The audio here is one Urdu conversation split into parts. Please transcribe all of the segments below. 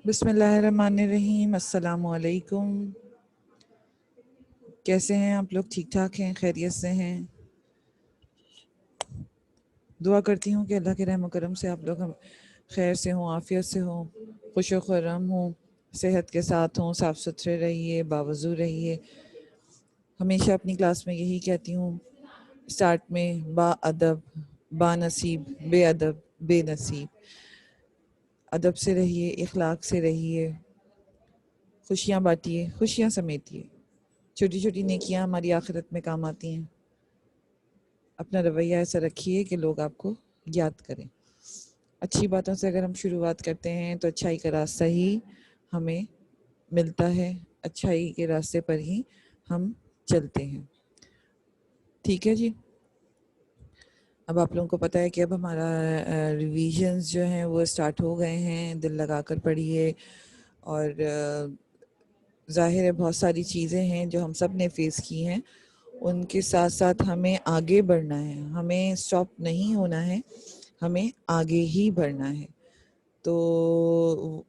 بسم اللہ الرحمن الرحیم۔ السلام علیکم۔ کیسے ہیں آپ لوگ؟ ٹھیک ٹھاک ہیں؟ خیریت سے ہیں؟ دعا کرتی ہوں کہ اللہ کے رحم و کرم سے آپ لوگ خیر سے ہوں، عافیت سے ہوں، خوش و خرم ہوں، صحت کے ساتھ ہوں، صاف ستھرے رہیے، باوضو رہیے۔ ہمیشہ اپنی کلاس میں یہی کہتی ہوں اسٹارٹ میں، با ادب با نصیب، بے ادب بے نصیب۔ ادب سے رہیے، اخلاق سے رہیے، خوشیاں بانٹیے، خوشیاں سمیٹیے۔ چھوٹی چھوٹی نیکیاں ہماری آخرت میں کام آتی ہیں۔ اپنا رویہ ایسا رکھیے کہ لوگ آپ کو یاد کریں۔ اچھی باتوں سے اگر ہم شروعات کرتے ہیں تو اچھائی کا راستہ ہی ہمیں ملتا ہے، اچھائی کے راستے پر ہی ہم چلتے ہیں۔ ٹھیک ہے جی، اب آپ لوگوں کو پتہ ہے کہ اب ہمارا ریویژنز جو ہیں وہ سٹارٹ ہو گئے ہیں۔ دل لگا کر پڑھیے، اور ظاہر ہے بہت ساری چیزیں ہیں جو ہم سب نے فیس کی ہیں، ان کے ساتھ ساتھ ہمیں آگے بڑھنا ہے، ہمیں اسٹاپ نہیں ہونا ہے، ہمیں آگے ہی بڑھنا ہے۔ تو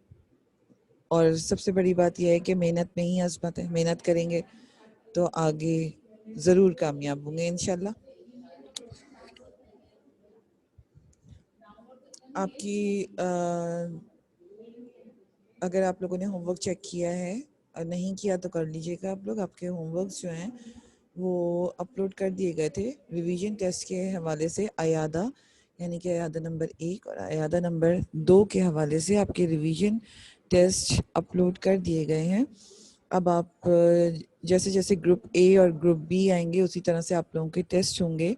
اور سب سے بڑی بات یہ ہے کہ محنت میں ہی عظمت ہے، محنت کریں گے تو آگے ضرور کامیاب ہوں گے انشاءاللہ۔ آپ کی اگر آپ لوگوں نے ہوم ورک چیک کیا ہے، اور نہیں کیا تو کر لیجیے گا آپ لوگ۔ آپ کے ہوم ورکس جو ہیں وہ اپلوڈ کر دیے گئے تھے ریویژن ٹیسٹ کے حوالے سے۔ ایادہ یعنی کہ ایادہ نمبر 1 اور ایادہ نمبر 2 کے حوالے سے آپ کے ریویژن ٹیسٹ اپلوڈ کر دیے گئے ہیں۔ اب آپ جیسے جیسے گروپ اے اور گروپ بی آئیں گے اسی طرح سے آپ لوگوں کے ٹیسٹ ہوں گے۔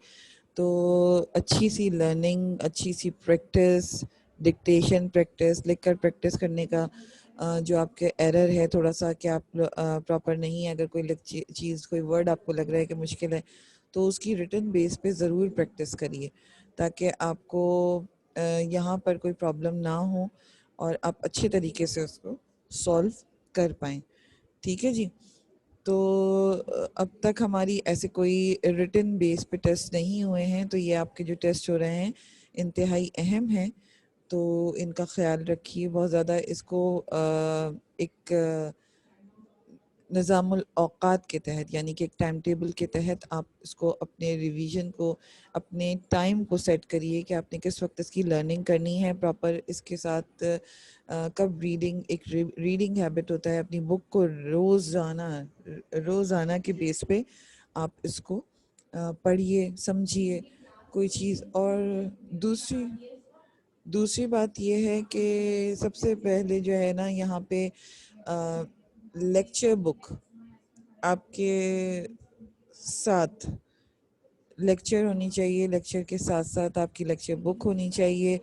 تو اچھی سی لرننگ، اچھی سی پریکٹس، ڈکٹیشن پریکٹس، لکھ کر پریکٹس کرنے کا جو آپ کے ایرر ہے تھوڑا سا کہ آپ پراپر نہیں ہے، اگر کوئی چیز کوئی ورڈ آپ کو لگ رہا ہے کہ مشکل ہے تو اس کی ریٹن بیس پہ ضرور پریکٹس کریے، تاکہ آپ کو یہاں پر کوئی پرابلم نہ ہو اور آپ اچھے طریقے سے اس کو سولو کر پائیں۔ ٹھیک ہے جی، تو اب تک ہماری ایسے کوئی ریٹن بیس پہ ٹیسٹ نہیں ہوئے ہیں، تو یہ آپ کے جو ٹیسٹ ہو رہے ہیں انتہائی اہم ہیں، تو ان کا خیال رکھیے بہت زیادہ۔ اس کو ایک نظام الاوقات کے تحت، یعنی کہ ایک ٹائم ٹیبل کے تحت آپ اس کو اپنے ریویژن کو، اپنے ٹائم کو سیٹ کریے کہ آپ نے کس وقت اس کی لرننگ کرنی ہے پراپر۔ اس کے ساتھ کب ریڈنگ، ایک ریڈنگ ہیبٹ ہوتا ہے، اپنی بک کو روزانہ کے بیس پہ آپ اس کو پڑھیے، سمجھیے کوئی چیز۔ اور دوسری بات یہ ہے کہ سب سے پہلے جو ہے نا یہاں پہ لیکچر بک آپ کے ساتھ لیکچر ہونی چاہیے، لیکچر کے ساتھ ساتھ آپ کی لیکچر بک ہونی چاہیے۔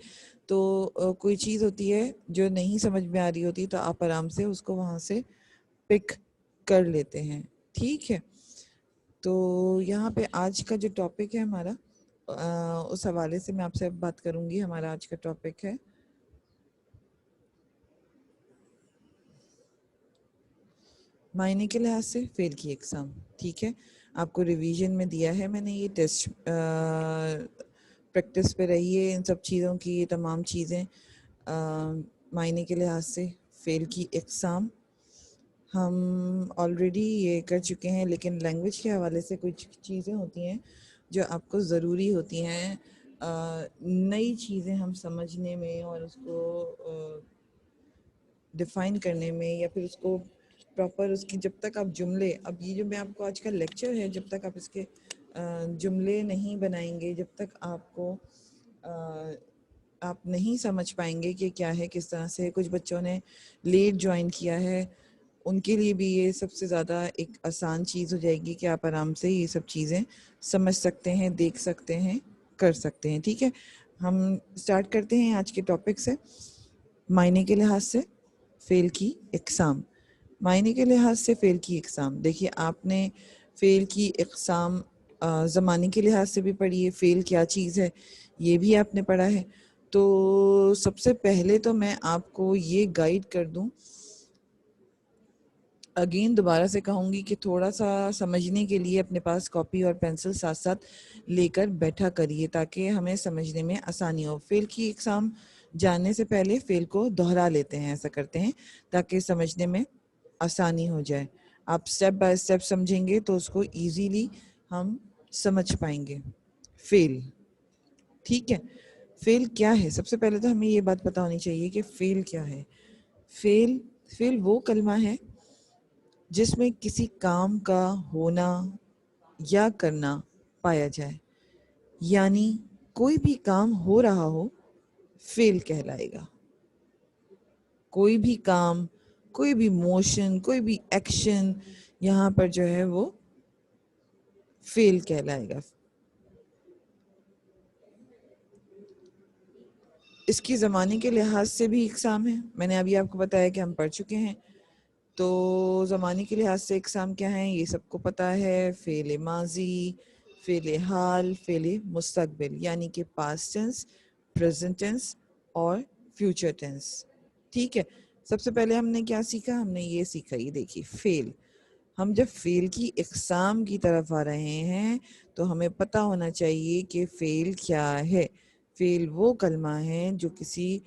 تو کوئی چیز ہوتی ہے جو نہیں سمجھ میں آ رہی ہوتی تو آپ آرام سے اس کو وہاں سے پک کر لیتے ہیں۔ ٹھیک ہے، تو یہاں پہ آج کا جو ٹاپک ہے ہمارا، اس حوالے سے میں آپ سے بات کروں گی۔ ہمارا آج کا ٹاپک ہے معنی کے لحاظ سے فیل کی اقسام۔ ٹھیک ہے، آپ کو ریویژن میں دیا ہے میں نے یہ ٹیسٹ، پریکٹس پہ رہیے ان سب چیزوں کی، یہ تمام چیزیں معنی کے لحاظ سے فیل کی اقسام ہم آلریڈی یہ کر چکے ہیں، لیکن لینگویج کے حوالے سے کچھ چیزیں ہوتی ہیں جو آپ کو ضروری ہوتی ہیں نئی چیزیں ہم سمجھنے میں، اور اس کو ڈیفائن کرنے میں، یا پھر اس کو پراپر اس کی جب تک آپ جملے، اب یہ جو میں آپ کو آج کا لیکچر ہے، جب تک آپ اس کے جملے نہیں بنائیں گے، جب تک آپ کو آپ نہیں سمجھ پائیں گے کہ کیا ہے کس طرح سے۔ کچھ بچوں نے لیٹ جوائن کیا ہے، ان کے لیے بھی یہ سب سے زیادہ ایک آسان چیز ہو جائے گی کہ آپ آرام سے یہ سب چیزیں سمجھ سکتے ہیں، دیکھ سکتے ہیں، کر سکتے ہیں۔ ٹھیک ہے، ہم سٹارٹ کرتے ہیں آج کے ٹاپک سے، معنی کے لحاظ سے فیل کی اقسام۔ معنی کے لحاظ سے فیل کی اقسام، دیکھیے آپ نے فیل کی اقسام زمانے کے لحاظ سے بھی پڑھی ہے، فیل کیا چیز ہے یہ بھی آپ نے پڑھا ہے۔ تو سب سے پہلے تو میں آپ کو یہ گائیڈ کر دوں، اگین دوبارہ سے کہوں گی کہ تھوڑا سا سمجھنے کے لیے اپنے پاس کاپی اور پینسل ساتھ ساتھ لے کر بیٹھا کریے، تاکہ ہمیں سمجھنے میں آسانی ہو۔ فیل کی اقسام جاننے سے پہلے فعل کو دہرا لیتے ہیں، ایسا کرتے ہیں تاکہ سمجھنے میں آسانی ہو جائے. آپ سٹیپ بائی سٹیپ سمجھیں گے تو اس کو ایزیلی ہم سمجھ پائیں گے. فعل، ٹھیک ہے. فعل کیا ہے؟ سب سے پہلے تو ہمیں یہ بات پتہ ہونی چاہیے کہ فعل کیا ہے. فعل وہ کلمہ ہے جس میں کسی کام کا ہونا یا کرنا پایا جائے، یعنی کوئی بھی کام ہو رہا ہو فعل کہلائے گا. کوئی بھی کام، کوئی بھی موشن، کوئی بھی ایکشن یہاں پر جو ہے وہ فعل کہلائے گا. اس کی زمانے کے لحاظ سے بھی اقسام ہے. میں نے ابھی آپ کو بتایا کہ ہم پڑھ چکے ہیں. تو زمانے کے لحاظ سے اقسام کیا ہیں یہ سب کو پتہ ہے. فعل ماضی، فعل حال، فعل مستقبل یعنی کہ پاسٹ ٹینس، پریزنٹ ٹینس اور فیوچر ٹینس. ٹھیک ہے. سب سے پہلے ہم نے کیا سیکھا؟ ہم نے یہ سیکھا، یہ دیکھیے فعل. ہم جب فعل کی اقسام کی طرف آ رہے ہیں تو ہمیں پتہ ہونا چاہیے کہ فعل کیا ہے. فعل وہ کلمہ ہے جو کسی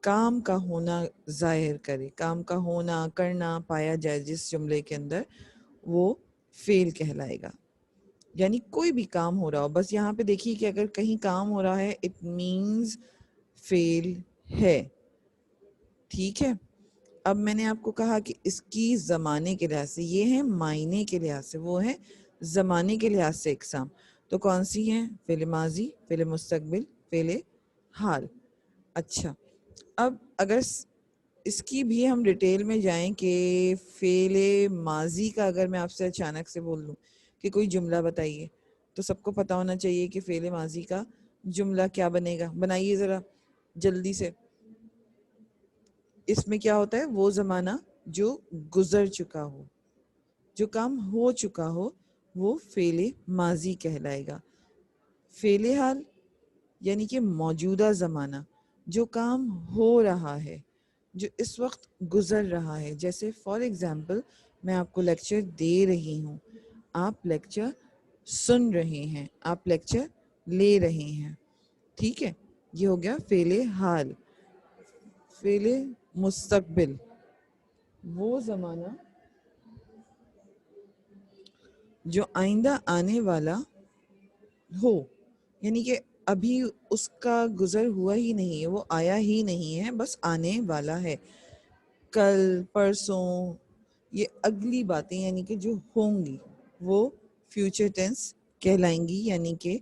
کام کا ہونا ظاہر کرے، کام کا ہونا کرنا پایا جائے جس جملے کے اندر، وہ فعل کہلائے گا. یعنی کوئی بھی کام ہو رہا ہو. بس یہاں پہ دیکھیے کہ اگر کہیں کام ہو رہا ہے اٹ مینز فعل ہے. ٹھیک ہے. اب میں نے آپ کو کہا کہ اس کی زمانے کے لحاظ سے، یہ ہے معنی کے لحاظ سے، وہ ہے زمانے کے لحاظ سے اقسام. تو کون سی ہیں؟ فعل ماضی، فعل مستقبل، فعل حال. اچھا، اب اگر اس کی بھی ہم ڈیٹیل میں جائیں کہ فعل ماضی کا اگر میں آپ سے اچانک سے بول دوں کہ کوئی جملہ بتائیے، تو سب کو پتہ ہونا چاہیے کہ فعل ماضی کا جملہ کیا بنے گا. بنائیے ذرا جلدی سے. اس میں کیا ہوتا ہے؟ وہ زمانہ جو گزر چکا ہو، جو کام ہو چکا ہو، وہ فعل ماضی کہلائے گا. فعل حال یعنی کہ موجودہ زمانہ، جو کام ہو رہا ہے، جو اس وقت گزر رہا ہے. جیسے فار ایگزامپل میں آپ کو لیکچر دے رہی ہوں، آپ لیکچر سن رہے ہیں، آپ لیکچر لے رہے ہیں. ٹھیک ہے. یہ ہو گیا فعل حال. فعل مستقبل وہ زمانہ جو آئندہ آنے والا ہو، یعنی کہ ابھی اس کا گزر ہوا ہی نہیں ہے، وہ آیا ہی نہیں ہے، بس آنے والا ہے. کل، پرسوں، یہ اگلی باتیں یعنی کہ جو ہوں گی وہ فیوچر ٹینس کہلائیں گی، یعنی کہ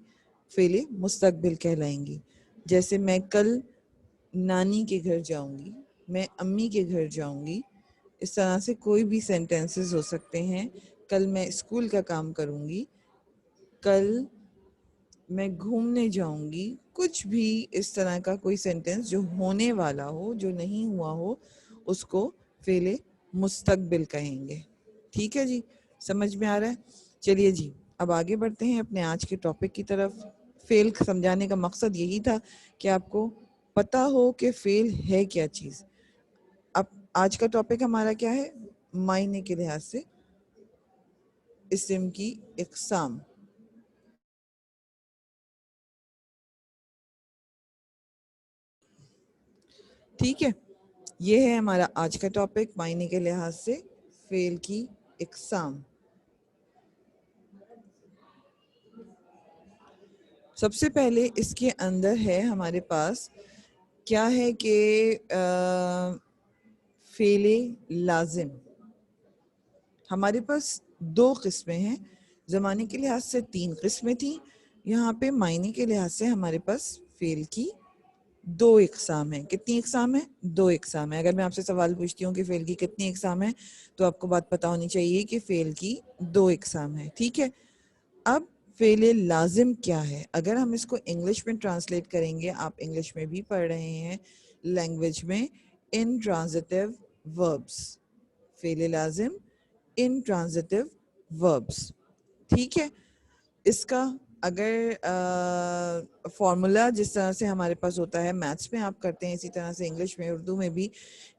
فعل مستقبل کہلائیں گی. جیسے میں کل نانی کے گھر جاؤں گی، میں امی کے گھر جاؤں گی. اس طرح سے کوئی بھی سینٹینسز ہو سکتے ہیں. کل میں اسکول کا کام کروں گی، کل میں گھومنے جاؤں گی. کچھ بھی اس طرح کا کوئی سینٹینس جو ہونے والا ہو، جو نہیں ہوا ہو، اس کو فعل مستقبل کہیں گے. ٹھیک ہے جی، سمجھ میں آ رہا ہے؟ چلیے جی اب آگے بڑھتے ہیں اپنے آج کے ٹاپک کی طرف. فعل سمجھانے کا مقصد یہی تھا کہ آپ کو پتہ ہو کہ فعل ہے کیا چیز. اب آج کا ٹاپک ہمارا کیا ہے؟ معنی کے لحاظ سے اسم کی اقسام. ٹھیک ہے. یہ ہے ہمارا آج کا ٹاپک، معنی کے لحاظ سے فعل کی اقسام. سب سے پہلے اس کے اندر ہے ہمارے پاس کیا ہے کہ فعل لازم. ہمارے پاس دو قسمیں ہیں. زمانے کے لحاظ سے 3 قسمیں تھیں. یہاں پہ معنی کے لحاظ سے ہمارے پاس فعل کی 2 اقسام ہیں. کتنی اقسام ہیں؟ 2 اقسام ہیں. اگر میں آپ سے سوال پوچھتی ہوں کہ فعل کی کتنی اقسام ہیں تو آپ کو بات پتہ ہونی چاہیے کہ فعل کی 2 اقسام ہیں. ٹھیک ہے. اب فعل لازم کیا ہے؟ اگر ہم اس کو انگلش میں ٹرانسلیٹ کریں گے، آپ انگلش میں بھی پڑھ رہے ہیں لینگویج میں، انٹرانزٹیو وربس. فعل لازم انٹرانزٹیو وربس. ٹھیک ہے. اس کا اگر فارمولا جس طرح سے ہمارے پاس ہوتا ہے میتھس میں آپ کرتے ہیں، اسی طرح سے انگلش میں، اردو میں بھی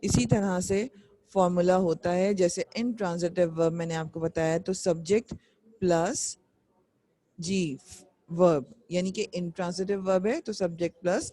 اسی طرح سے فارمولا ہوتا ہے. جیسے انٹرانزٹیو ورب میں نے آپ کو بتایا تو سبجیکٹ پلس جی ورب، یعنی کہ انٹرانزٹیو ورب ہے تو سبجیکٹ پلس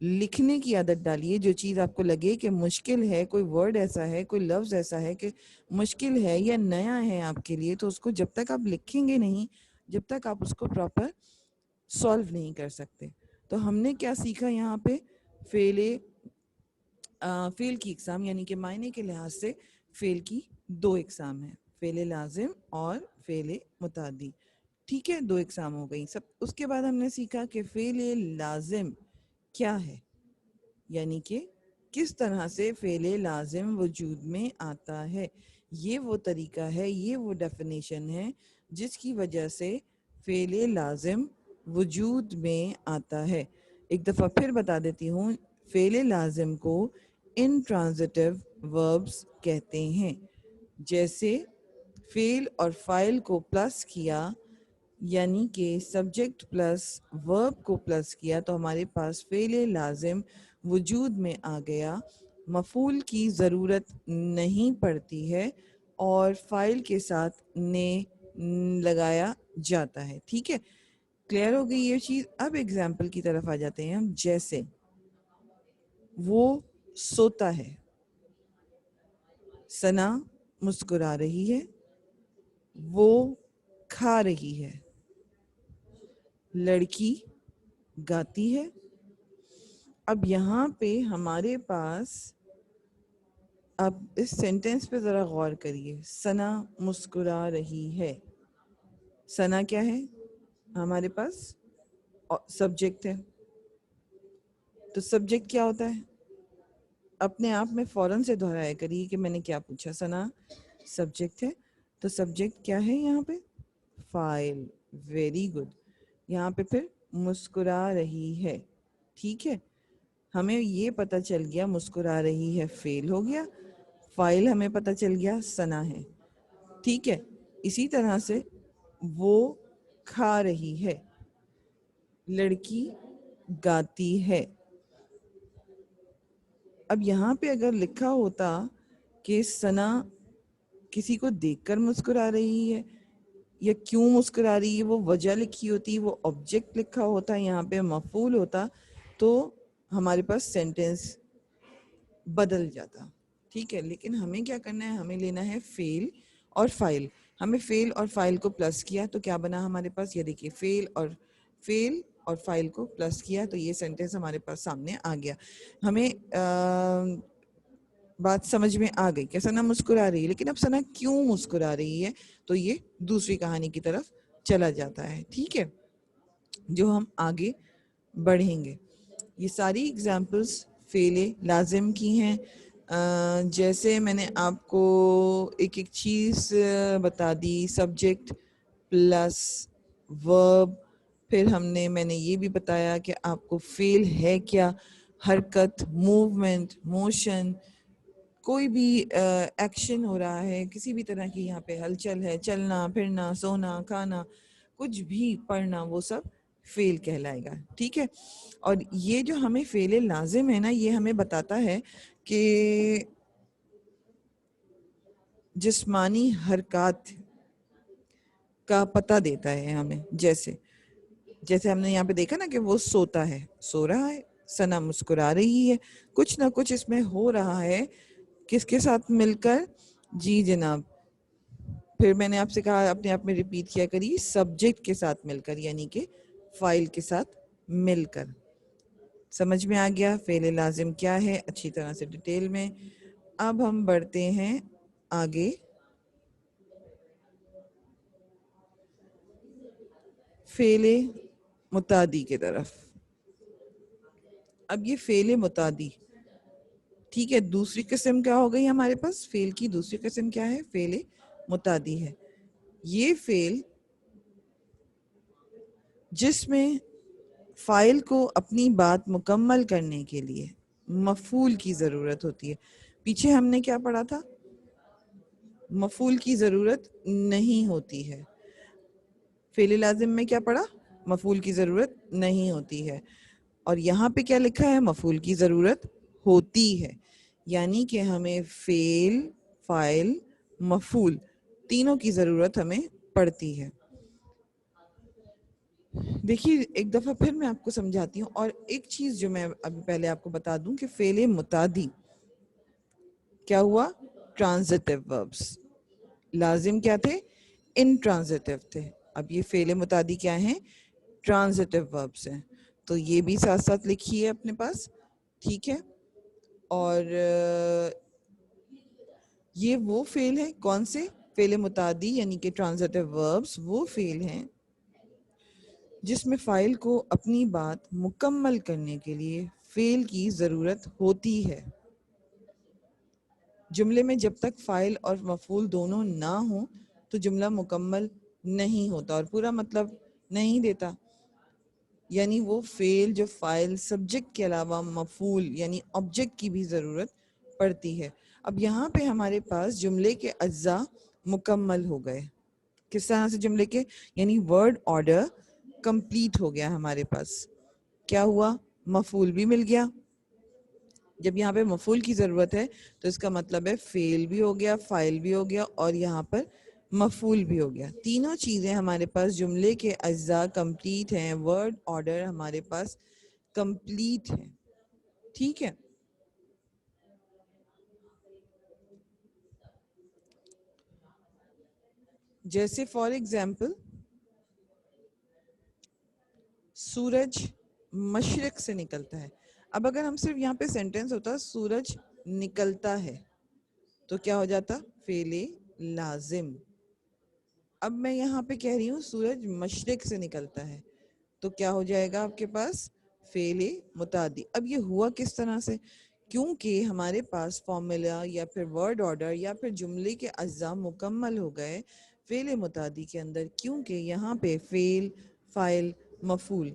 لکھنے کی عادت ڈالیے. جو چیز آپ کو لگے کہ مشکل ہے، کوئی ورڈ ایسا ہے، کوئی لفظ ایسا ہے کہ مشکل ہے یا نیا ہے آپ کے لیے، تو اس کو جب تک آپ لکھیں گے نہیں، جب تک آپ اس کو پراپر سولو نہیں کر سکتے. تو ہم نے کیا سیکھا یہاں پہ؟ فعل کی اقسام، یعنی کہ معنی کے لحاظ سے فعل کی دو اقسام ہیں، فعل لازم اور فعل متعدی. ٹھیک ہے، دو اقسام ہو گئی. اس کے بعد ہم نے سیکھا کہ فعل لازم کیا ہے، یعنی کہ کس طرح سے فعل لازم وجود میں آتا ہے. یہ وہ طریقہ ہے، یہ وہ ڈیفینیشن ہے جس کی وجہ سے فعل لازم وجود میں آتا ہے. ایک دفعہ پھر بتا دیتی ہوں، فعل لازم کو انٹرانزٹیو وربز کہتے ہیں. جیسے فعل اور فاعل کو پلس کیا، یعنی کہ سبجیکٹ پلس ورب کو پلس کیا، تو ہمارے پاس فعل لازم وجود میں آ گیا. مفعول کی ضرورت نہیں پڑتی ہے اور فاعل کے ساتھ نے لگایا جاتا ہے. ٹھیک ہے، کلیئر ہو گئی یہ چیز. اب ایگزامپل کی طرف آ جاتے ہیں ہم. جیسے وہ سوتا ہے، ثنا مسکرا رہی ہے، وہ کھا رہی ہے، لڑکی گاتی ہے. اب یہاں پہ ہمارے پاس، اب اس سینٹنس پہ ذرا غور کریے. ثنا مسکرا رہی ہے، ثنا کیا ہے ہمارے پاس؟ سبجیکٹ ہے. تو سبجیکٹ کیا ہوتا ہے؟ اپنے آپ میں فوراً سے دہرایا کریے کہ میں نے کیا پوچھا. ثنا سبجیکٹ ہے، تو سبجیکٹ کیا ہے یہاں پہ؟ فاعل. Very good. یہاں پہ پھر مسکرا رہی ہے. ٹھیک ہے، ہمیں یہ پتہ چل گیا مسکرا رہی ہے فعل ہو گیا، فاعل ہمیں پتہ چل گیا ثنا ہے. ٹھیک ہے، اسی طرح سے وہ کھا رہی ہے، لڑکی گاتی ہے. اب یہاں پہ اگر لکھا ہوتا کہ ثنا کسی کو دیکھ کر مسکرا رہی ہے یا کیوں مسکرا رہی ہے، وہ وجہ لکھی ہوتی، وہ آبجیکٹ لکھا ہوتا، یہاں پہ مفعول ہوتا، تو ہمارے پاس سینٹنس بدل جاتا. ٹھیک ہے، لیکن ہمیں کیا کرنا ہے؟ ہمیں لینا ہے فعل اور فاعل. ہمیں فعل اور فاعل کو پلس کیا تو کیا بنا ہمارے پاس؟ یہ دیکھیے، فعل اور فاعل کو پلس کیا تو یہ سینٹنس ہمارے پاس سامنے آ گیا. ہمیں بات سمجھ میں آ گئی کہ ثنا مسکرا رہی ہے، لیکن اب ثنا کیوں مسکرا رہی ہے تو یہ دوسری کہانی کی طرف چلا جاتا ہے. ٹھیک ہے، جو ہم آگے بڑھیں گے. یہ ساری اگزامپلس فعل لازم کی ہیں. جیسے میں نے آپ کو ایک ایک چیز بتا دی، سبجیکٹ پلس ورب. پھر میں نے یہ بھی بتایا کہ آپ کو فعل ہے کیا، حرکت، موومنٹ، موشن، کوئی بھی ایکشن ہو رہا ہے، کسی بھی طرح کی یہاں پہ ہلچل ہے، چلنا پھرنا، سونا کھانا، کچھ بھی پڑھنا، وہ سب فعل کہلائے گا. ٹھیک ہے، اور یہ جو ہمیں فعل لازم ہے نا، یہ ہمیں بتاتا ہے کہ جسمانی حرکات کا پتہ دیتا ہے ہمیں. جیسے ہم نے یہاں پہ دیکھا نا کہ وہ سوتا ہے، سو رہا ہے. ثنا مسکرا رہی ہے، کچھ نہ کچھ اس میں ہو رہا ہے. کس کے ساتھ مل کر؟ جی جناب. پھر میں نے آپ سے کہا اپنے آپ میں ریپیٹ کیا کری، سبجیکٹ کے ساتھ مل کر، یعنی کہ فاعل کے ساتھ مل کر. سمجھ میں آ گیا فعل لازم کیا ہے اچھی طرح سے ڈیٹیل میں. اب ہم بڑھتے ہیں آگے. فعل متعدی کی طرف. اب یہ فعل متعدی، ٹھیک ہے، دوسری قسم کیا ہو گئی ہمارے پاس؟ فعل کی دوسری قسم کیا ہے؟ فعل متعدی ہے. یہ فعل جس میں فاعل کو اپنی بات مکمل کرنے کے لیے مفعول کی ضرورت ہوتی ہے. پیچھے ہم نے کیا پڑھا تھا؟ مفعول کی ضرورت نہیں ہوتی ہے. فعل لازم میں کیا پڑھا؟ مفعول کی ضرورت نہیں ہوتی ہے. اور یہاں پہ کیا لکھا ہے؟ مفعول کی ضرورت ہوتی ہے. یعنی کہ ہمیں فعل، فاعل، مفعول تینوں کی ضرورت ہمیں پڑتی ہے. دیکھیے ایک دفعہ پھر میں آپ کو سمجھاتی ہوں، اور ایک چیز جو میں ابھی پہلے آپ کو بتا دوں کہ فعل متعدی کیا ہوا، ٹرانزٹیو وربس، لازم کیا تھے، انٹرانزٹیو تھے، اب یہ فعل متعدی کیا ہیں، ٹرانزٹیو وربس ہیں، تو یہ بھی ساتھ ساتھ لکھیے اپنے پاس، ٹھیک ہے. اور یہ وہ فعل ہیں کون سے، فعل متعدی یعنی کہ ٹرانزٹیو وربس وہ فعل ہیں جس میں فاعل کو اپنی بات مکمل کرنے کے لیے فعل کی ضرورت ہوتی ہے. جملے میں جب تک فاعل اور مفعول دونوں نہ ہوں تو جملہ مکمل نہیں ہوتا اور پورا مطلب نہیں دیتا. یعنی وہ فعل جو فاعل سبجیکٹ کے علاوہ مفعول یعنی آبجیکٹ کی بھی ضرورت پڑتی ہے. اب یہاں پہ ہمارے پاس جملے کے اجزاء مکمل ہو گئے. کس طرح سے جملے کے، یعنی ورڈ آرڈر کمپلیٹ ہو گیا ہمارے پاس. کیا ہوا، مفعول بھی مل گیا. جب یہاں پہ مفعول کی ضرورت ہے تو اس کا مطلب ہے فعل بھی ہو گیا، فاعل بھی ہو گیا اور یہاں پر مفعول بھی ہو گیا. تینوں چیزیں ہمارے پاس جملے کے اجزاء کمپلیٹ ہیں، ورڈ آرڈر ہمارے پاس کمپلیٹ ہے. ٹھیک ہے. جیسے فار ایگزامپل سورج مشرق سے نکلتا ہے. اب اگر ہم صرف یہاں پہ سینٹینس ہوتا سورج نکلتا ہے تو کیا ہو جاتا، فعل لازم. اب میں یہاں پہ کہہ رہی ہوں سورج مشرق سے نکلتا ہے تو کیا ہو جائے گا آپ کے پاس، فعل متعدی. اب یہ ہوا کس طرح سے، کیونکہ ہمارے پاس فارمولا یا پھر ورڈ آرڈر یا پھر جملے کے اجزاء مکمل ہو گئے فعل متعدی کے اندر، کیونکہ یہاں پہ فعل، فاعل، مفعول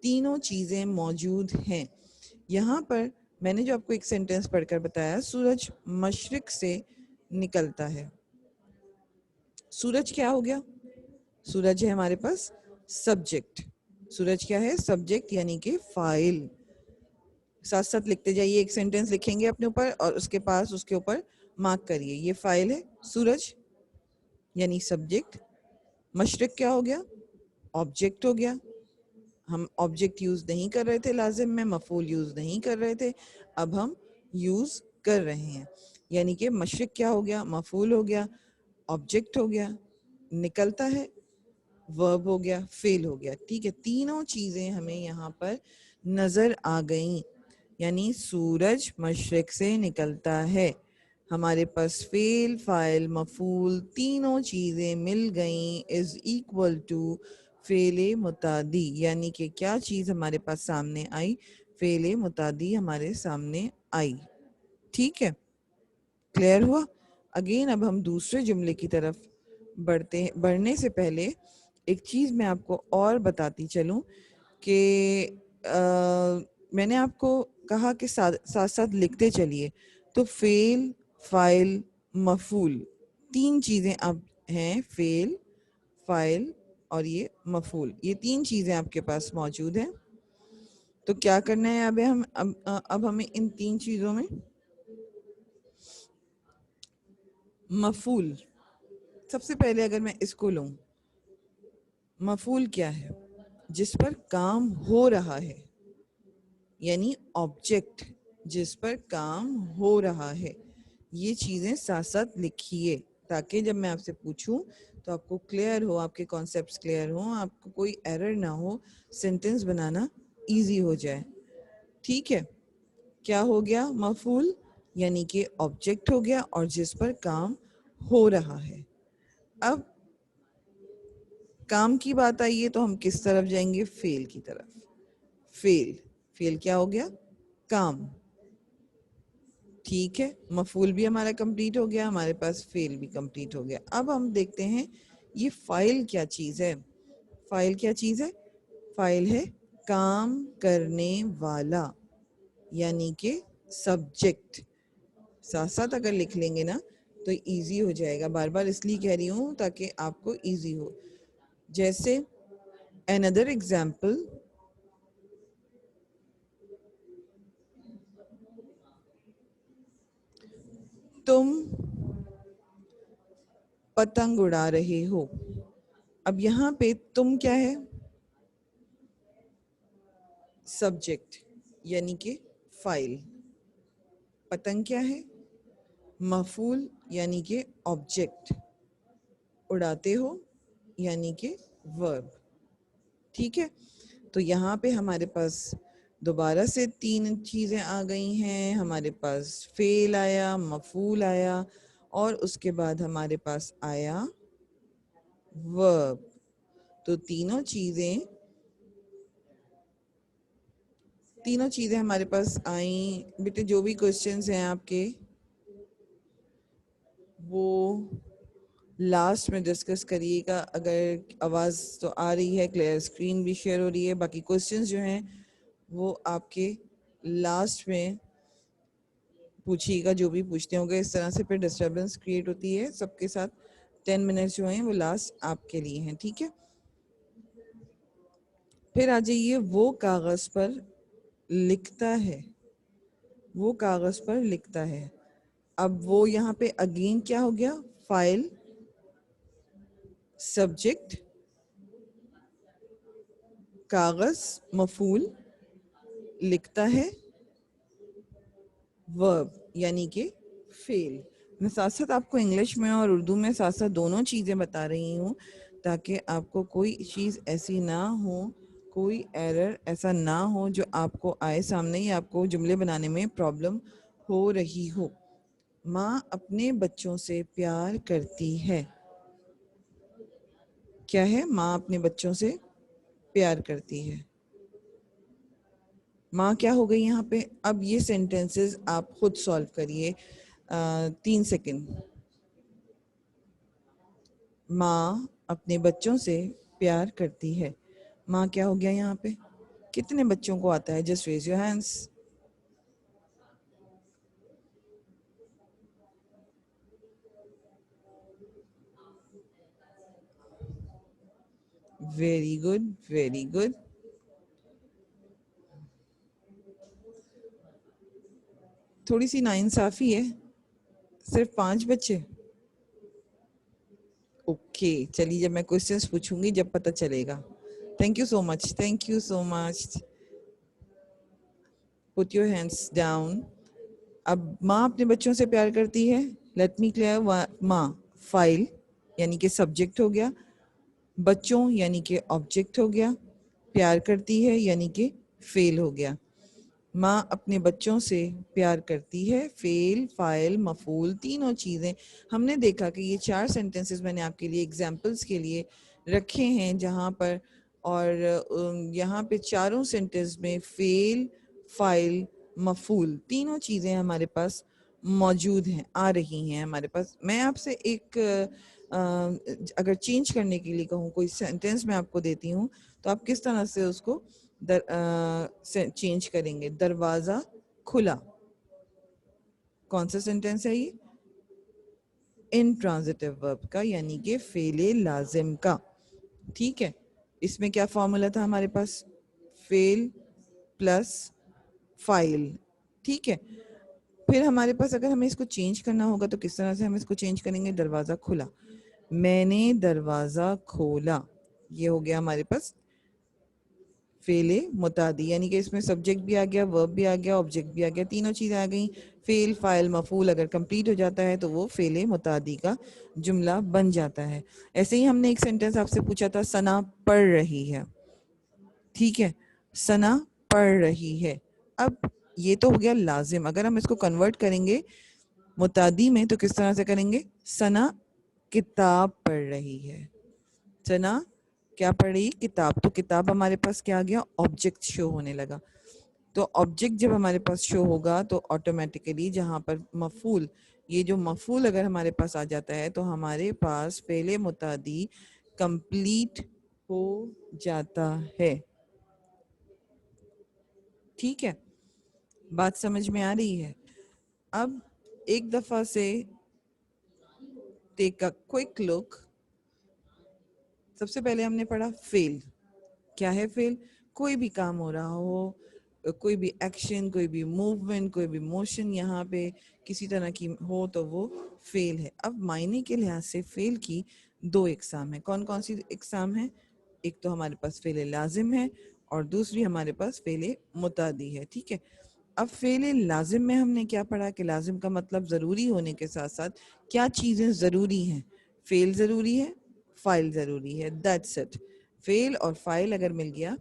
تینوں چیزیں موجود ہیں. یہاں پر میں نے جو آپ کو ایک سینٹینس پڑھ کر بتایا، سورج مشرق سے نکلتا ہے. سورج کیا ہو گیا، سورج ہے ہمارے پاس سبجیکٹ. سورج کیا ہے، سبجیکٹ یعنی کہ فاعل. ساتھ ساتھ لکھتے جائیے، ایک سینٹینس لکھیں گے اپنے اوپر اور اس کے پاس اس کے اوپر مارک کریے. یہ فاعل ہے سورج یعنی سبجیکٹ. مشرق کیا ہو گیا، آبجیکٹ ہو گیا. ہم آبجیکٹ یوز نہیں کر رہے تھے لازم میں، مفعول یوز نہیں کر رہے تھے، اب ہم یوز کر رہے ہیں. یعنی کہ مشرق کیا ہو گیا، مفعول ہو گیا، آبجیکٹ ہو گیا، نکلتا ہے ورب ہو گیا، فعل ہو گیا. ٹھیک ہے، تینوں چیزیں ہمیں یہاں پر نظر آ گئیں. یعنی سورج مشرق سے نکلتا ہے، ہمارے پاس فعل، فاعل، مفعول تینوں چیزیں مل گئیں از ایکول ٹو فعل متعدی. یعنی کہ کیا چیز ہمارے پاس سامنے آئی، فعل متعدی ہمارے سامنے آئی. ٹھیک ہے، کلیئر ہوا. اگین اب ہم دوسرے جملے کی طرف بڑھنے سے پہلے ایک چیز میں آپ کو اور بتاتی چلوں کہ میں نے آپ کو کہا کہ ساتھ ساتھ لکھتے چلیے. تو فعل، فاعل، مفعول تین چیزیں اب ہیں، فعل، فاعل اور یہ مفعول، یہ تین چیزیں آپ کے پاس موجود ہیں. تو کیا کرنا ہے اب ہمیں ان تین چیزوں میں، مفعول سب سے پہلے اگر میں اس کو لوں، مفعول کیا ہے، جس پر کام ہو رہا ہے، یعنی آبجیکٹ جس پر کام ہو رہا ہے. یہ چیزیں ساتھ ساتھ لکھیے تاکہ جب میں آپ سے پوچھوں تو آپ کو کلیئر ہو، آپ کے کانسیپٹس کلیئر ہوں، آپ کو کوئی ایرر نہ ہو، سینٹینس بنانا ایزی ہو جائے. ٹھیک ہے، کیا ہو گیا، مفعول یعنی کہ آبجیکٹ ہو گیا اور جس پر کام ہو رہا ہے. اب کام کی بات آئی ہے تو ہم کس طرف جائیں گے، فعل کی طرف. فعل، فعل کیا ہو گیا، کام. ٹھیک ہے، مفعول بھی ہمارا کمپلیٹ ہو گیا، ہمارے پاس فعل بھی کمپلیٹ ہو گیا. اب ہم دیکھتے ہیں یہ فاعل کیا چیز ہے. فاعل کیا چیز ہے، فاعل ہے کام کرنے والا یعنی کہ سبجیکٹ. ساتھ ساتھ اگر لکھ لیں گے نا تو ایزی ہو جائے گا. بار بار اس لیے کہہ رہی ہوں تاکہ آپ کو ایزی ہو. جیسے another example، تم پتنگ اڑا رہے ہو. اب یہاں پہ تم کیا ہے، سبجیکٹ یعنی کہ فائل. پتنگ کیا ہے؟ مفعول یعنی کہ آبجیکٹ. اڑاتے ہو یعنی کہ ورب. ٹھیک ہے، تو یہاں پہ ہمارے پاس دوبارہ سے 3 چیزیں آ گئی ہیں. ہمارے پاس فعل آیا، مفعول آیا، اور اس کے بعد ہمارے پاس آیا ورب. تو تینوں چیزیں ہمارے پاس آئیں. بیٹے جو بھی کوشچنز ہیں آپ کے وہ لاسٹ میں ڈسکس کریے گا. اگر آواز تو آ رہی ہے، کلیئر اسکرین بھی شیئر ہو رہی ہے، باقی کوشچنز جو ہیں وہ آپ کے لاسٹ میں پوچھیے گا جو بھی پوچھتے ہوں گے. اس طرح سے پھر ڈسٹربنس کریٹ ہوتی ہے سب کے ساتھ. 10 منٹس جو ہیں وہ لاسٹ آپ کے لیے ہیں. ٹھیک ہے، پھر آ جائیے وہ کاغذ پر لکھتا ہے. وہ کاغذ پر لکھتا ہے. اب وہ یہاں پہ اگین کیا ہو گیا؟ فائل، سبجیکٹ، کاغذ، مفعول، لکھتا ہے، ورب یعنی کہ فعل. میں ساتھ ساتھ آپ کو انگلش میں اور اردو میں ساتھ ساتھ دونوں چیزیں بتا رہی ہوں تاکہ آپ کو کوئی چیز ایسی نہ ہو، کوئی ایرر ایسا نہ ہو جو آپ کو آئے سامنے یا آپ کو جملے بنانے میں پرابلم ہو رہی ہو. ماں اپنے بچوں سے پیار کرتی ہے. کیا ہے؟ ماں اپنے بچوں سے پیار کرتی ہے. ماں کیا ہو گئی یہاں پہ؟ اب یہ سینٹینسز آپ خود سولو کریے 3 سیکنڈ. ماں اپنے بچوں سے پیار کرتی ہے. ماں کیا ہو گیا یہاں پہ؟ کتنے بچوں کو آتا ہے؟ Just raise your hands. Very good, very good. تھوڑی سی ناانصافی ہے، صرف 5 بچے. اوکے، چلیے جب میں کوشچنس پوچھوں گی جب پتہ چلے گا. Thank you so much, thank you so much. Put your hands down. اب ماں اپنے بچوں سے پیار کرتی ہے. Let me clear. ماں فائل یعنی کہ سبجیکٹ ہو گیا، بچوں یعنی کہ آبجیکٹ ہو گیا، پیار کرتی ہے یعنی کہ فعل ہو گیا. ماں اپنے بچوں سے پیار کرتی ہے، فعل، فاعل، مفعول، تینوں چیزیں. ہم نے دیکھا کہ یہ 4 سینٹنسز میں نے آپ کے لیے ایگزامپلس کے لیے رکھے ہیں جہاں پر، اور یہاں پہ چاروں سینٹنس میں فعل، فاعل، مفعول تینوں چیزیں ہمارے پاس موجود ہیں، آ رہی ہیں ہمارے پاس. میں آپ سے ایک اگر چینج کرنے کے لیے کہوں، کوئی سینٹنس میں آپ کو دیتی ہوں تو آپ کس طرح سے اس کو چینج کریں گے؟ دروازہ کھلا. کون سا سینٹینس ہے یہ؟ انٹرانزیٹیو ورب کا، یعنی کہ فعل لازم کا. ٹھیک ہے، اس میں کیا فارمولا تھا ہمارے پاس؟ فعل پلس فاعل. ٹھیک ہے، پھر ہمارے پاس اگر ہمیں اس کو چینج کرنا ہوگا تو کس طرح سے ہم اس کو چینج کریں گے؟ دروازہ کھلا. میں نے دروازہ کھولا. یہ ہو گیا ہمارے پاس فعل متعدی، یعنی کہ اس میں سبجیکٹ بھی آ گیا، ورب بھی آ گیا، آبجیکٹ بھی آ گیا، تینوں چیزیں آ گئیں. فعل، فاعل، مفعول اگر کمپلیٹ ہو جاتا ہے تو وہ فعل متعدی کا جملہ بن جاتا ہے. ایسے ہی ہم نے ایک سینٹنس آپ سے پوچھا تھا، ثنا پڑھ رہی ہے. ٹھیک ہے، ثنا پڑھ رہی ہے. اب یہ تو ہو گیا لازم. اگر ہم اس کو کنورٹ کریں گے متعدی میں تو کس طرح سے کریں گے؟ ثنا کتاب پڑھ رہی ہے. ثنا کیا پڑھ رہی؟ کتاب. تو کتاب ہمارے پاس کیا آ گیا؟ آبجیکٹ شو ہونے لگا. تو آبجیکٹ جب ہمارے پاس شو ہوگا تو آٹومیٹیکلی جہاں پر مفعول، یہ جو مفعول اگر ہمارے پاس آ جاتا ہے تو ہمارے پاس فعل متعدی کمپلیٹ ہو جاتا ہے. ٹھیک ہے، بات سمجھ میں آ رہی ہے؟ اب ایک دفعہ سے ٹیک اے کوئک لک. سب سے پہلے ہم نے پڑھا فعل. کیا ہے فعل؟ کوئی بھی کام ہو رہا ہو، کوئی بھی ایکشن، کوئی بھی موومنٹ، کوئی بھی موشن یہاں پہ کسی طرح کی ہو تو وہ فعل ہے. اب معنی کے لحاظ سے فعل کی 2 اقسام ہیں. کون کون سی اقسام ہیں؟ ایک تو ہمارے پاس فعل لازم ہے اور دوسری ہمارے پاس فعل متعدی ہے. ٹھیک ہے. اب فعل لازم میں ہم نے کیا پڑھا کہ لازم کا مطلب ضروری ہونے کے ساتھ ساتھ کیا چیزیں ضروری ہیں. فعل ضروری ہے, فائل ضروری ہے. That's it. فعل اور فائل اگر مل گیا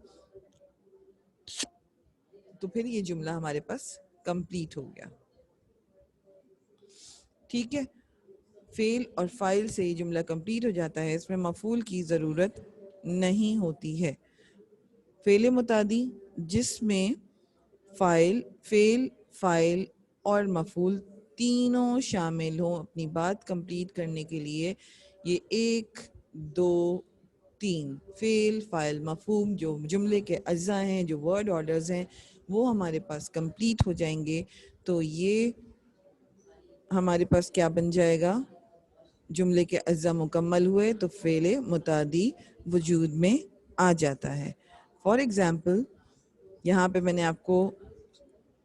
تو پھر یہ جملہ ہمارے پاس کمپلیٹ ہو گیا. ٹھیک ہے. فعل اور فائل سے یہ جملہ کمپلیٹ ہو جاتا ہے. اس میں مفعول کی ضرورت نہیں ہوتی ہے. فعل متعدی جس میں فعل فائل اور مفعول تینوں شامل ہوں اپنی بات کمپلیٹ کرنے کے لیے. یہ 1 2 3 فعل فائل مفہوم جو جملے کے اجزاء ہیں, جو ورڈ آرڈرز ہیں, وہ ہمارے پاس کمپلیٹ ہو جائیں گے. تو یہ ہمارے پاس کیا بن جائے گا؟ جملے کے اجزاء مکمل ہوئے تو فعل متعدی وجود میں آ جاتا ہے. فار ایگزامپل یہاں پہ میں نے آپ کو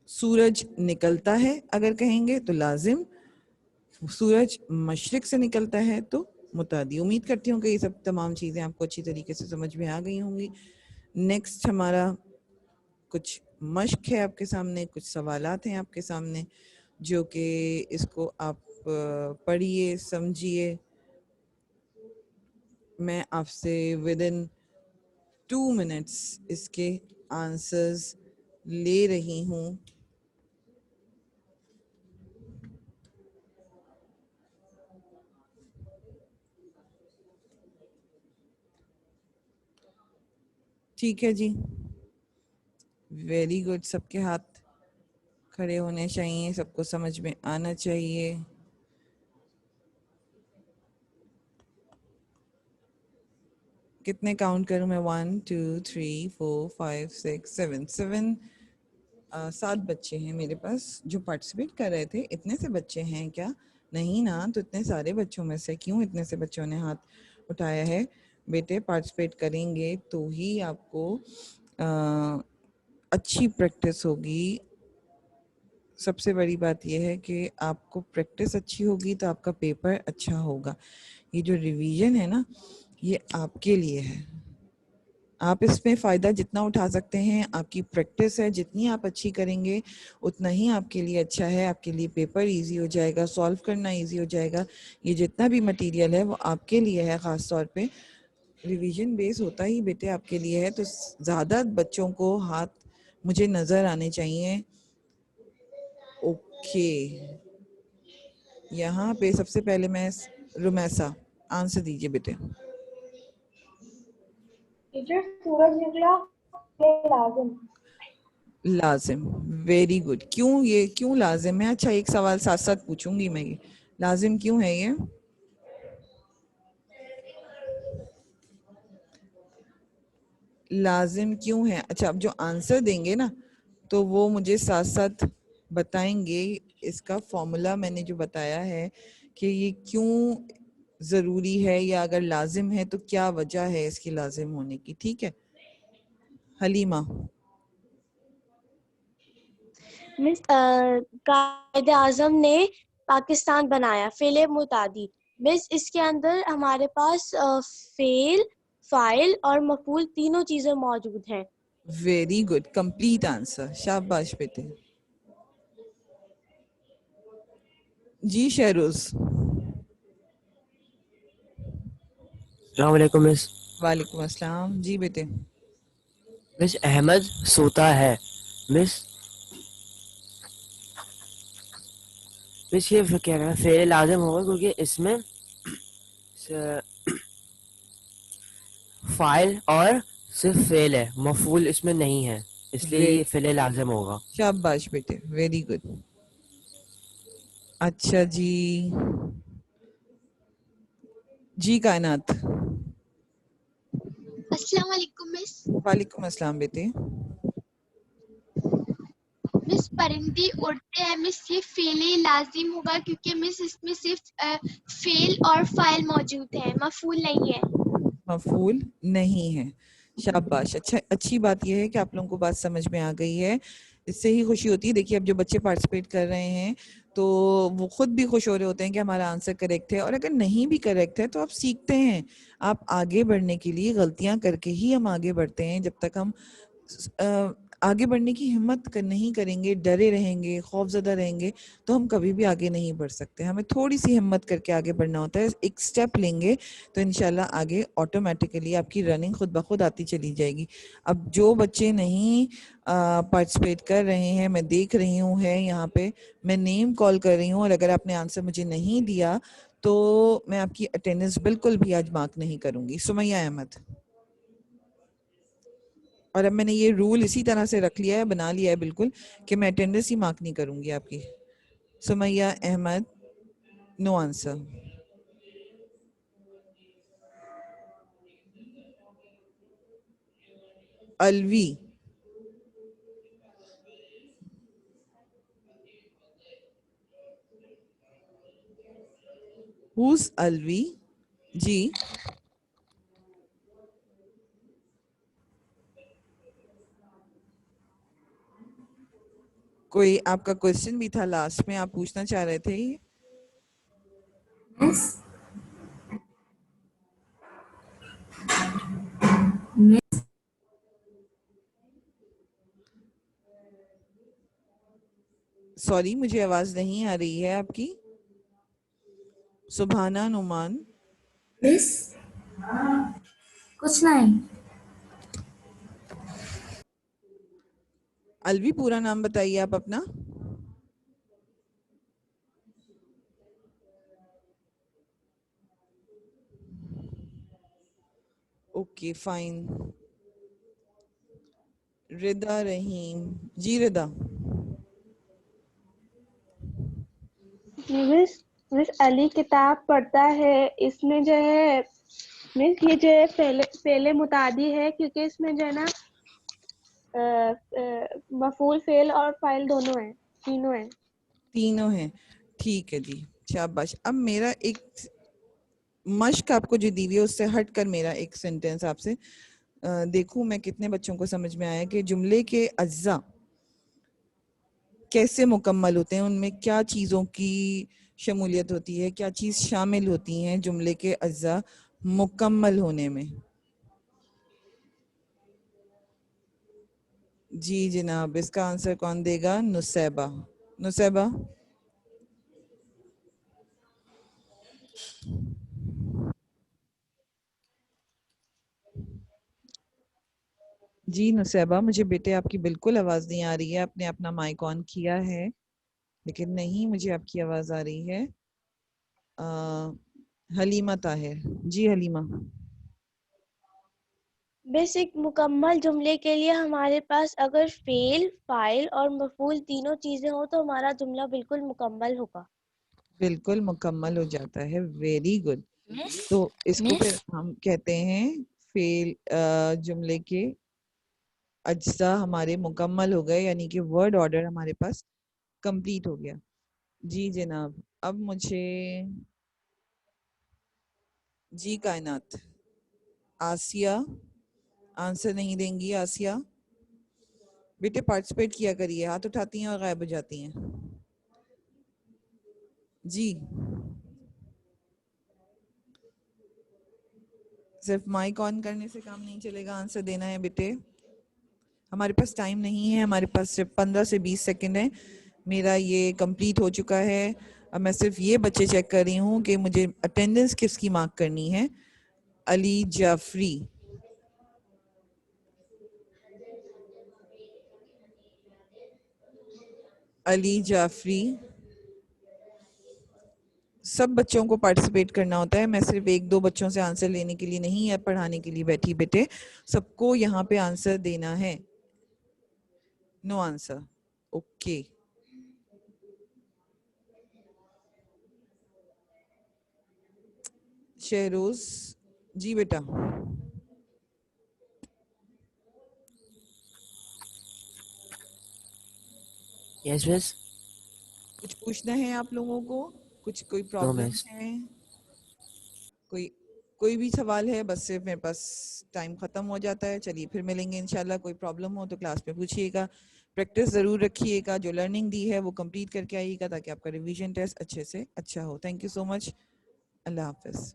سورج نکلتا ہے اگر کہیں گے تو لازم, سورج مشرق سے نکلتا ہے تو متعدی. امید کرتی ہوں کہ یہ سب تمام چیزیں آپ کو اچھی طریقے سے سمجھ میں آ گئی ہوں گی. نیکسٹ ہمارا کچھ مشق ہے آپ کے سامنے, کچھ سوالات ہیں آپ کے سامنے جو کہ اس کو آپ پڑھیے, سمجھیے. میں آپ سے ودن 2 منٹس اس کے آنسرز لے رہی ہوں. ٹھیک ہے جی, ویری گڈ. سب کے ہاتھ کھڑے ہونے چاہیے, سب کو سمجھ میں آنا چاہیے. کتنے کاؤنٹ کروں میں؟ 1 2 3 4 5 6 7 7 بچے ہیں میرے پاس جو پارٹیسپیٹ کر رہے تھے. اتنے سے بچے ہیں کیا؟ نہیں نا. تو اتنے سارے بچوں میں سے کیوں اتنے سے بچوں نے ہاتھ اٹھایا ہے؟ بیٹے پارٹیسپیٹ کریں گے تو ہی آپ کو اچھی پریکٹس ہوگی. سب سے بڑی بات یہ ہے کہ آپ کو پریکٹس اچھی ہوگی تو آپ کا پیپر اچھا ہوگا. یہ جو ریویژن ہے نا, یہ آپ کے لیے ہے. آپ اس میں فائدہ جتنا اٹھا سکتے ہیں, آپ کی پریکٹس ہے جتنی آپ اچھی کریں گے اتنا ہی آپ کے لیے اچھا ہے. آپ کے لیے پیپر ایزی ہو جائے گا, سالو کرنا ایزی ہو جائے گا. یہ جتنا بھی مٹیریل ہے وہ آپ کے لیے ہے. خاص طور پہ ریویژن بیس ہوتا ہی بیٹے آپ کے لیے ہے. تو زیادہ بچوں کو ہاتھ مجھے نظر آنے چاہیے. اوکے, یہاں پہ سب سے پہلے میں رمیسا آنسر دیجیے بیٹے. ٹیچر سورج نکلا لازم. لازم, ویری گڈ. کیوں لازم ہے؟ اچھا ایک سوال ساتھ ساتھ پوچھوں گی میں, یہ لازم کیوں ہے؟ یہ لازم کیوں ہے؟ اچھا اب جو آنسر دیں گے نا تو وہ مجھے ساتھ ساتھ بتائیں گے. اس کا فارمولا میں نے جو بتایا ہے کہ یہ کیوں ضروری ہے یا اگر لازم ہے تو کیا وجہ ہے اس کی لازم ہونے کی. ٹھیک ہے حلیمہ. مس قائد اعظم نے پاکستان بنایا. فعل متعدی. مس اس کے اندر ہمارے پاس فعل فاعل اور مفعول تینوں چیزیں موجود ہیں. Very good, complete answer. شاباش بیٹے. جی شہروز. السلام علیکم مس. وعلیکم السلام. جی بیٹے. مس احمد سوتا ہے. مس یہ کیا کہنا فعل لازم ہوگا کیونکہ اس میں فاعل اور صرف فعل ہے, مفعول اس میں نہیں ہے, اس لیے یہ فعل لازم ہوگا. شاباش بیٹے, ویری گڈ. اچھا جی, جی کائنات. السلام علیکم مس. وعلیکم السلام بیٹے. مس پرندے اڑتے ہیں. مس یہ فعل لازم ہوگا کیونکہ مس اس میں صرف فعل اور فاعل موجود ہے, مفعول نہیں ہے. مفعول نہیں ہے. شاباش. اچھا, اچھی بات یہ ہے کہ آپ لوگوں کو بات سمجھ میں آ گئی ہے. اس سے ہی خوشی ہوتی ہے. دیکھیے اب جو بچے پارٹیسپیٹ کر رہے ہیں تو وہ خود بھی خوش ہو رہے ہوتے ہیں کہ ہمارا آنسر کریکٹ ہے, اور اگر نہیں بھی کریکٹ ہے تو آپ سیکھتے ہیں. آپ آگے بڑھنے کے لیے غلطیاں کر کے ہی ہم آگے بڑھتے ہیں. جب تک ہم آگے بڑھنے کی ہمت نہیں کریں گے، ڈرے رہیں گے، خوف زدہ رہیں گے، تو ہم کبھی بھی آگے نہیں بڑھ سکتے. ہمیں تھوڑی سی ہمت کر کے آگے بڑھنا ہوتا ہے. ایک سٹیپ لیں گے تو انشاءاللہ آگے آٹومیٹیکلی آپ کی رننگ خود بخود آتی چلی جائے گی. اب جو بچے نہیں پارٹیسپیٹ کر رہے ہیں، میں دیکھ رہی ہوں ہے یہاں پہ، میں نیم کال کر رہی ہوں، اور اگر آپ نے آنسر مجھے نہیں دیا تو میں آپ کی اٹینڈنس بالکل بھی آج مارک نہیں کروں گی. سمیہ احمد. اور اب میں نے یہ رول اسی طرح سے رکھ لیا ہے، بنا لیا ہے بالکل، کہ میں اٹینڈنس ہی مارک نہیں کروں گی آپ کی. سمیہ احمد، نو آنسر. الوی. ہوز الوی؟ جی کوئی آپ کا کوشچن بھی تھا لاسٹ میں، آپ پوچھنا چاہ رہے تھے. سوری مجھے آواز نہیں آ رہی ہے آپ کی. سبحانہ نعمان. مس کچھ نہیں. الوی پورا نام بتائیے آپ اپنا. Okay fine. ردا رحیم. جی ردا. مس علی کتاب پڑھتا ہے، اس میں جو ہے مس یہ جو ہے فعل متعدی ہے، کیونکہ اس میں جو ہے نا مفعول فعل اور فاعل دونوں ہیں، تینوں ہیں. تینوں ہیں. ٹھیک ہے جی، شاباش. اب میرا ایک مشق آپ کو جو دی ہوئی ہے اس سے ہٹ کر میرا ایک سینٹینس آپ سے دیکھوں میں کتنے بچوں کو سمجھ میں آیا کہ جملے کے اجزاء کیسے مکمل ہوتے ہیں، ان میں کیا چیزوں کی شمولیت ہوتی ہے، کیا چیز شامل ہوتی ہیں جملے کے اجزاء مکمل ہونے میں. جی جناب، اس کا آنسر کون دے گا؟ نصیبہ. نصیبہ. جی نصیبہ، مجھے بیٹے آپ کی بالکل آواز نہیں آ رہی ہے. آپ نے اپنا مائک آن کیا ہے لیکن نہیں مجھے آپ کی آواز آ رہی ہے. حلیمہ طاہر. جی حلیمہ. بس ایک مکمل جملے کے لیے ہمارے پاس اگر فعل، فاعل اور مفعول تینوں چیزیں ہوں تو ہمارا جملہ بالکل مکمل ہوگا. بالکل مکمل ہو جاتا ہے. Very good. تو اس کو پھر ہم کہتے ہیں فعل جملے کے اجزاء ہمارے مکمل ہو گئے، یعنی کہ ورڈ آرڈر ہمارے پاس کمپلیٹ ہو گیا. جی جناب. اب مجھے جی کائنات. آسیہ آنسر نہیں دیں گی. آسیہ بیٹے پارٹیسپیٹ کیا کریے، ہاتھ اٹھاتی ہیں اور غائب ہو جاتی ہیں. جی صرف مائک آن کرنے سے کام نہیں چلے گا، آنسر دینا ہے بیٹے. ہمارے پاس ٹائم نہیں ہے، ہمارے پاس صرف 15 سے 20 سیکنڈ ہے. میرا یہ کمپلیٹ ہو چکا ہے. اب میں صرف یہ بچے چیک کر رہی ہوں کہ مجھے اٹینڈنس کس کی مارک کرنی ہے. علی جعفری. علی جعفری. سب بچوں کو پارٹیسپیٹ کرنا ہوتا ہے، میں صرف ایک دو بچوں سے آنسر لینے کے لیے نہیں یا پڑھانے کے لیے بیٹھی بیٹے. سب کو یہاں پہ آنسر دینا ہے. نو آنسر. اوکے. شہروز. جی بیٹا. یس مس. کچھ پوچھنا ہے آپ لوگوں کو؟ کچھ کوئی نو پرابلم مس. ہے؟ کوئی بھی سوال ہے؟ بس صرف میرے پاس ٹائم ختم ہو جاتا ہے. چلیے پھر ملیں گے انشاءاللہ. کوئی پرابلم ہو تو کلاس میں پوچھیے گا. پریکٹس ضرور رکھیے گا. جو لرننگ دی ہے وہ کمپلیٹ کر کے آئیے گا تاکہ آپ کا ریویژن ٹیسٹ اچھے سے اچھا ہو. تھینک یو سو مچ. اللہ حافظ.